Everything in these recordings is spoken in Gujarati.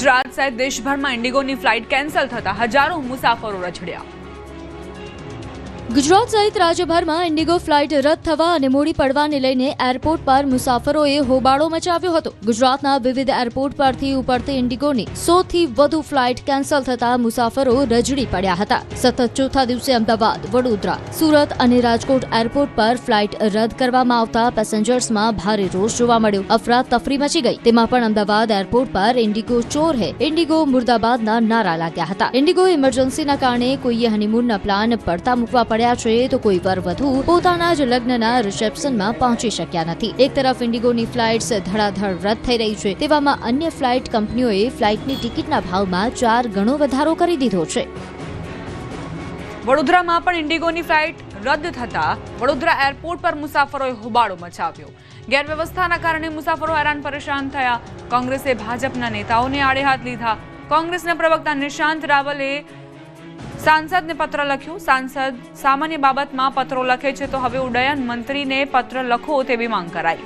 ગુજરાત સહિત દેશભરમાં ઇન્ડિગોની ફ્લાઇટ કેન્સલ થતા હજારો મુસાફરો રજડ્યા। ગુજરાત સહિત રાજ્યભરમાં ઇન્ડિગો ફ્લાઇટ રદ થવા અને મોડી પડવાને લઈને એરપોર્ટ પર મુસાફરોએ હોબાળો મચાવ્યો હતો। ગુજરાતના વિવિધ એરપોર્ટ પરથી ઉપડતી ઇન્ડિગોની 100 થી વધુ ફ્લાઇટ કેન્સલ થતા મુસાફરો રજડી પડ્યા હતા। સતત ચોથા દિવસે અમદાવાદ, વડોદરા, સુરત અને રાજકોટ એરપોર્ટ પર ફ્લાઇટ રદ કરવામાં આવતા પેસેન્જર્સમાં ભારે રોષ જોવા મળ્યો। અફરાતફરી મચી ગઈ। તેમાં પણ અમદાવાદ એરપોર્ટ પર ઇન્ડિગો ચોર હે, ઇન્ડિગો મુર્દાબાદના નારા લાગ્યા હતા। ઇન્ડિગો ઇમરજન્સીના કારણે કોઈએ હનીમૂનના પ્લાન પડતા મૂકવા પડ્યા છે તો કોઈ વરવધુ પોતાના જ લગ્નના રિસેપ્શનમાં પહોંચી શક્યા નથી। એક તરફ ઇન્ડિગોની ફ્લાઇટ્સ ધડાધડ રદ થઈ રહી છે, તેવામાં અન્ય ફ્લાઇટ કંપનીઓએ ફ્લાઇટની ટિકિટના ભાવમાં 4 ગણો વધારો કરી દીધો છે। વડોદરામાં પણ ઇન્ડિગોની ફ્લાઇટ રદ થતા વડોદરા એરપોર્ટ પર મુસાફરોએ હોબાળો મચાવ્યો। ગેરવ્યવસ્થાના કારણે મુસાફરો હેરાન પરેશાન થયા। કોંગ્રેસે ભાજપના નેતાઓને આડે હાથ લીધા। કોંગ્રેસના પ્રવક્તા નિશાંત રાવલે सांसद ने पत्र लख्यो। सांसद सामान्य बाबतमां पत्रों लखे छे तो हवे उड्डयन मंत्री ने पत्र लखो तेवी मांग कराई।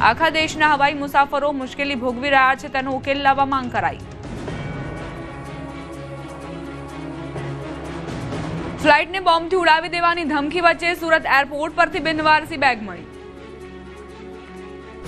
आखा देशना हवाई मुसाफरो मुश्केली भोगवी रह्या छे तेनो उकेल लाववा मांग कराई। फ्लाइट ने बॉम्ब थी उड़ावी देवानी धमकी वच्चे सूरत एरपोर्ट परथी बिनवारसी बेग मळी।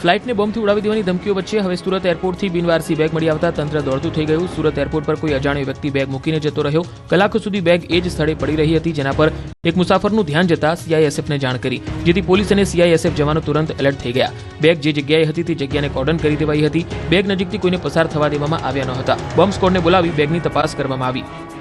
ફ્લાઇટને બોમ્બથી ઉડાવી દેવાની ધમકીઓ વચ્ચે હવે સુરત એરપોર્ટથી બિનવારસી બેગ મળી આવતા તંત્ર દોડતું થઈ ગયું। સુરત એરપોર્ટ પર કોઈ અજાણ્યો વ્યક્તિ બેગ મૂકીને જતો રહ્યો। કલાકો સુધી બેગ એ જ સ્થળે પડી રહી હતી, જેના પર એક મુસાફરનું ધ્યાન જતા સીઆઈએસએફને જાણ કરી, જેથી પોલીસ અને સીઆઈએસએફ જવાનો તુરંત એલર્ટ થઈ ગયા। બેગ જે જગ્યાએ હતી તે જગ્યાને કોર્ડન કરી દેવાઈ હતી। બેગ નજીકથી કોઈને પસાર થવા દેવામાં આવ્યા ન હતા। બોમ્બ સ્ક્વોડને બોલાવી બેગની તપાસ કરવામાં આવી।